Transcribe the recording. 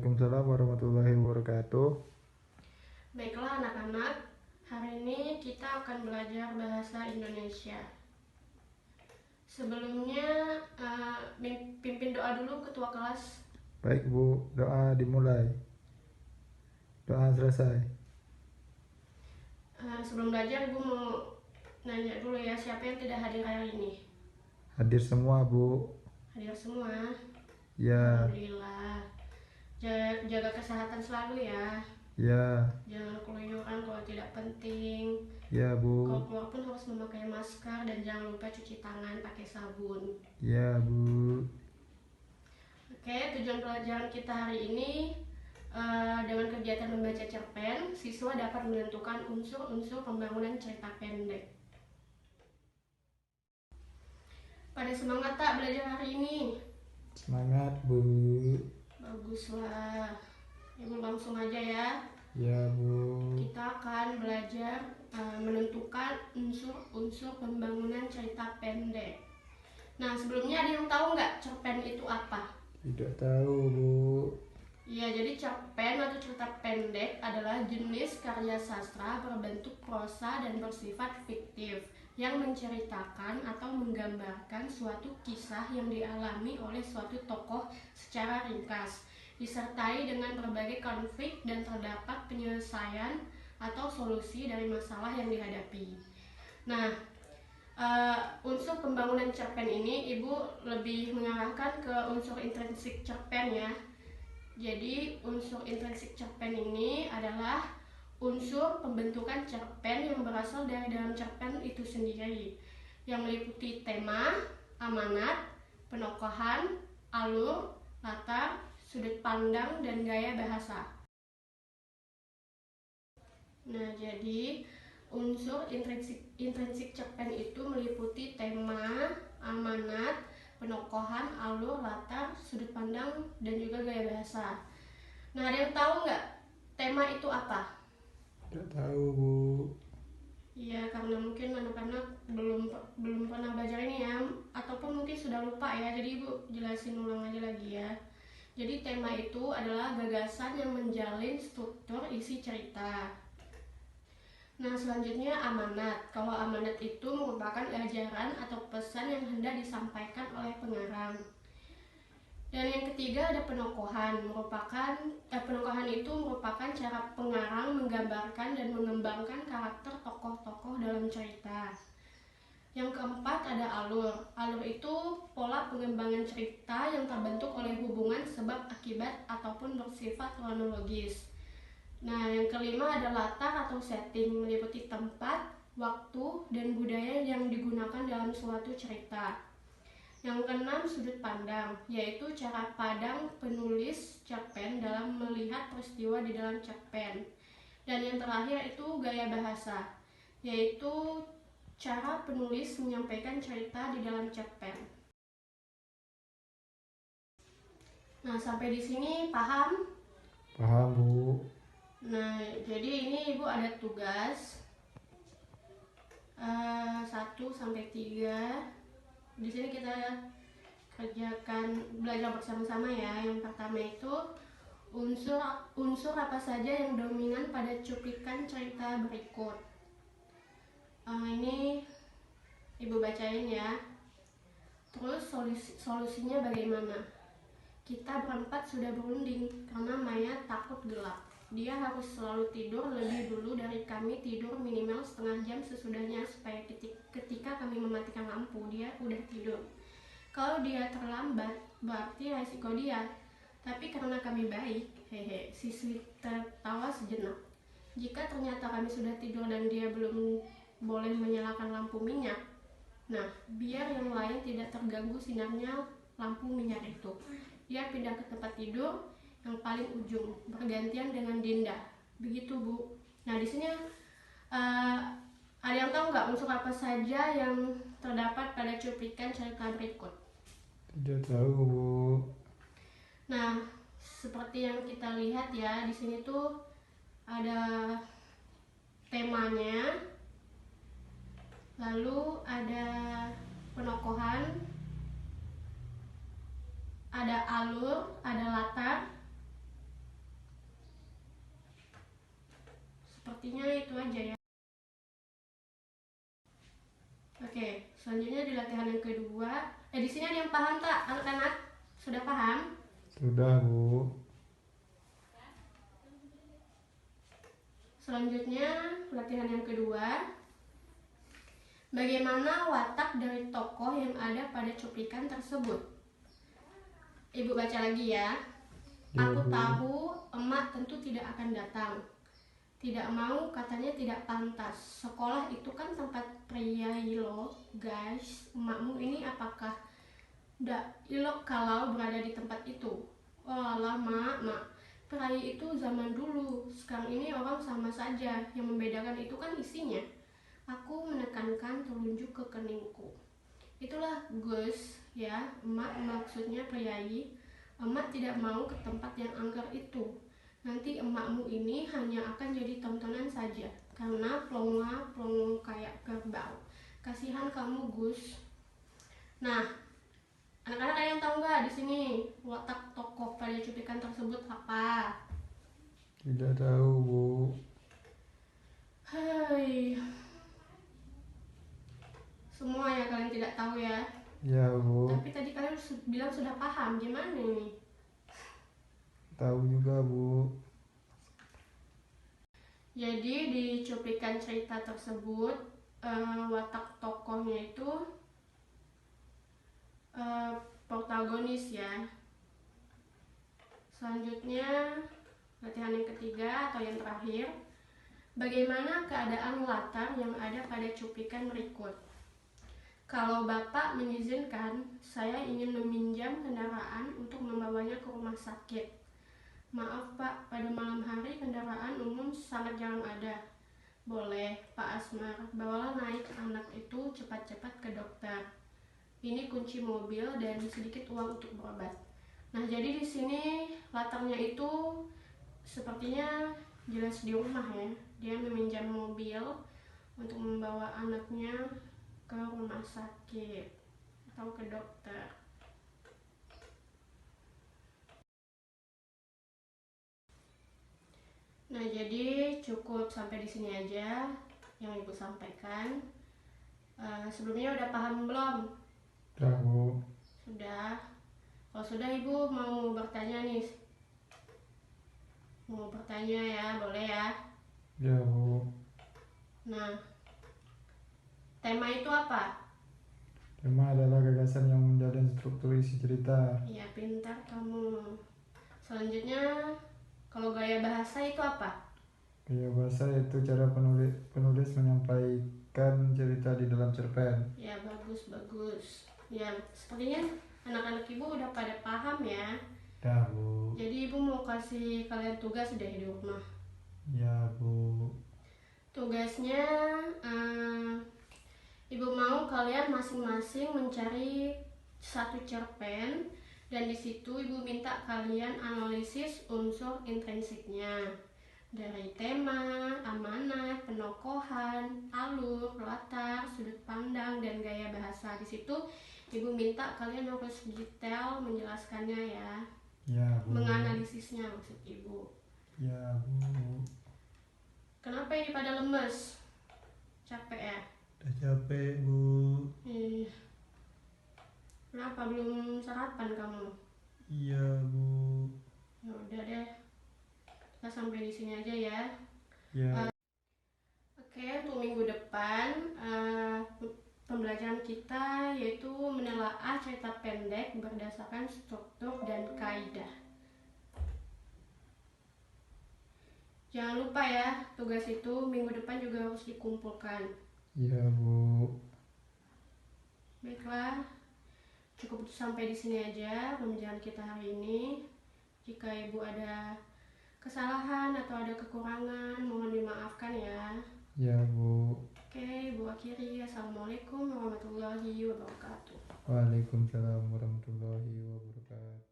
Waalaikumsalam warahmatullahi wabarakatuh. Baiklah anak-anak, hari ini kita akan belajar bahasa Indonesia. Sebelumnya pimpin doa dulu ketua kelas. Baik Bu, doa dimulai. Doa selesai. Sebelum belajar Ibu mau nanya dulu ya, siapa yang tidak hadir hari ini? Hadir semua Bu. Hadir semua. Ya, Alhamdulillah. Jaga kesehatan selalu ya. ya, Jangan keluyuran kalau tidak penting. ya Kalau Bu. keluar pun harus memakai masker dan jangan lupa cuci tangan pakai sabun. Ya Bu. Oke, tujuan pelajaran kita hari ini dengan kegiatan membaca cerpen, siswa dapat menentukan unsur-unsur pembangunan cerita pendek. Pada semangat tak belajar hari ini? Semangat Bu. Baguslah. Ibu langsung aja ya. Ya Bu. Kita akan belajar menentukan unsur-unsur pembangunan cerita pendek. Nah, sebelumnya ada yang tahu nggak cerpen itu apa? Tidak tahu Bu. Ya, jadi cerpen atau cerita pendek adalah jenis karya sastra berbentuk prosa dan bersifat fiktif yang menceritakan atau menggambarkan suatu kisah yang dialami oleh suatu tokoh secara ringkas, disertai dengan berbagai konflik dan terdapat penyelesaian atau solusi dari masalah yang dihadapi. Nah, unsur pembangunan cerpen ini Ibu lebih mengarahkan ke unsur intrinsik cerpen ya. Jadi unsur intrinsik cerpen ini adalah unsur pembentukan cerpen yang berasal dari dalam cerpen itu sendiri, yang meliputi tema, amanat, penokohan, alur, latar, sudut pandang, dan gaya bahasa. Nah, jadi unsur intrinsik cerpen itu meliputi tema, amanat, penokohan, alur, latar, sudut pandang, dan juga gaya bahasa. Nah, ada yang tahu nggak tema itu apa? Tidak tahu Bu. Ya, karena mungkin anak-anak belum pernah belajar ini ya, ataupun mungkin sudah lupa ya. Jadi Ibu jelasin ulang aja lagi ya. Jadi tema itu adalah gagasan yang menjalin struktur isi cerita. Nah, selanjutnya amanat. Kalau amanat itu merupakan ajaran atau pesan yang hendak disampaikan oleh pengarang. Dan yang ketiga ada penokohan. Penokohan itu merupakan cara pengarang menggambarkan dan mengembangkan karakter tokoh-tokoh dalam cerita. Yang keempat ada alur. Alur itu pola pengembangan cerita yang terbentuk oleh hubungan sebab akibat ataupun bersifat kronologis. Nah, yang kelima ada latar atau setting, meliputi tempat, waktu, dan budaya yang digunakan dalam suatu cerita. Yang keenam sudut pandang, yaitu cara pandang penulis cerpen dalam melihat peristiwa di dalam cerpen. Dan yang terakhir itu gaya bahasa, yaitu cara penulis menyampaikan cerita di dalam cerpen. Nah, sampai di sini paham? Paham Bu. Nah, jadi ini Ibu ada tugas 1 sampai 3. Di sini kita kerjakan belajar bersama-sama ya. Yang pertama itu unsur apa saja yang dominan pada cuplikan cerita berikut. Ini Ibu bacain ya. Terus solusinya bagaimana? Kita berempat sudah berunding karena Maya takut gelap. Dia harus selalu tidur lebih dulu dari kami, tidur minimal setengah jam sesudahnya supaya ketika kami mematikan lampu dia udah tidur. Kalau dia terlambat berarti resiko dia. Tapi karena kami baik, siswi tertawa sejenak. Jika ternyata kami sudah tidur dan dia belum boleh menyalakan lampu minyak, nah biar yang lain tidak terganggu sinarnya lampu minyak itu, dia pindah ke tempat tidur yang paling ujung bergantian dengan Dinda. Begitu Bu. Nah, di sini ada yang tahu nggak unsur apa saja yang terdapat pada cuplikan cerita berikut? Tidak tahu Bu. Nah, seperti yang kita lihat ya, di sini tuh ada temanya, lalu ada penokohan, ada alur, ada latar, sepertinya itu aja ya. Oke, selanjutnya di latihan yang kedua. Di sini ada yang paham tak, anak-anak? Sudah paham? Sudah, Bu. Selanjutnya, latihan yang kedua. Bagaimana watak dari tokoh yang ada pada cuplikan tersebut? Ibu baca lagi ya. Ya, Aku Bu. tahu emak tentu tidak akan datang. Tidak mau, katanya tidak pantas. Sekolah itu kan tempat priayi loh, guys. Emakmu ini apakah tidak ilok kalau berada di tempat itu? Walah, mak. Priayi itu zaman dulu. Sekarang ini orang sama saja. Yang membedakan itu kan isinya. Aku menekankan telunjuk ke keningku. Itulah Gus, ya, emak maksudnya priayi. Emak tidak mau ke tempat yang angker itu. Nanti emakmu ini hanya akan jadi tontonan saja, karena plongo kayak kerbau. Kasihan kamu, Gus. Nah, anak-anak ada yang tahu nggak di sini watak tokoh pada cuplikan tersebut apa? Tidak tahu, Bu. Hai, semua ya kalian tidak tahu ya. Ya, Bu. Tapi tadi kalian bilang sudah paham, gimana ini? Tahu juga, Bu. Jadi di cuplikan cerita tersebut watak tokohnya itu protagonis ya. Selanjutnya latihan yang ketiga atau yang terakhir. Bagaimana keadaan latar yang ada pada cuplikan berikut? Kalau Bapak mengizinkan, saya ingin meminjam kendaraan untuk membawanya ke rumah sakit. Maaf Pak, pada malam hari kendaraan umum sangat jarang ada. Boleh, Pak Asmar, bawalah naik anak itu cepat-cepat ke dokter. Ini kunci mobil dan sedikit uang untuk berobat. Nah, jadi di sini latarnya itu sepertinya jelas di rumah ya. Dia meminjam mobil untuk membawa anaknya ke rumah sakit atau ke dokter. Nah, jadi cukup sampai di sini aja yang Ibu sampaikan. Sebelumnya udah paham belum? Sudah, Bu. Sudah. Kalau sudah Ibu mau bertanya nih. Mau bertanya ya, boleh ya. Ya, Bu. Nah, tema itu apa? Tema adalah gagasan yang menjalin struktur isi cerita. Ya, pintar kamu. Selanjutnya, kalau gaya bahasa itu apa? Gaya bahasa yaitu cara penulis menyampaikan cerita di dalam cerpen. Ya, bagus. Ya, sepertinya anak-anak Ibu udah pada paham ya. Ya, Bu. Jadi Ibu mau kasih kalian tugas deh di rumah. Ya, Bu. Tugasnya Ibu mau kalian masing-masing mencari satu cerpen dan di situ Ibu minta kalian analisis unsur intrinsiknya dari tema, amanah, penokohan, alur, latar, sudut pandang dan gaya bahasa. Di situ Ibu minta kalian harus detail menjelaskannya ya. Ya, Bu. Menganalisisnya maksud Ibu. Ya, Bu. Kenapa ini pada lemes? Capek ya? Udah capek, Bu. Kenapa belum sarapan kamu? Iya, Bu. Ya udah deh, kita sampai di sini aja ya. Ya. Oke, untuk minggu depan pembelajaran kita yaitu menelaah cerita pendek berdasarkan struktur dan kaidah. Jangan lupa ya, tugas itu minggu depan juga harus dikumpulkan. Iya, Bu. Baiklah, cukup sampai di sini aja pembelajaran kita hari ini. Jika Ibu ada kesalahan atau ada kekurangan, mohon dimaafkan ya. Ya, Bu. Oke, Ibu akhiri. Assalamualaikum warahmatullahi wabarakatuh. Waalaikumsalam warahmatullahi wabarakatuh.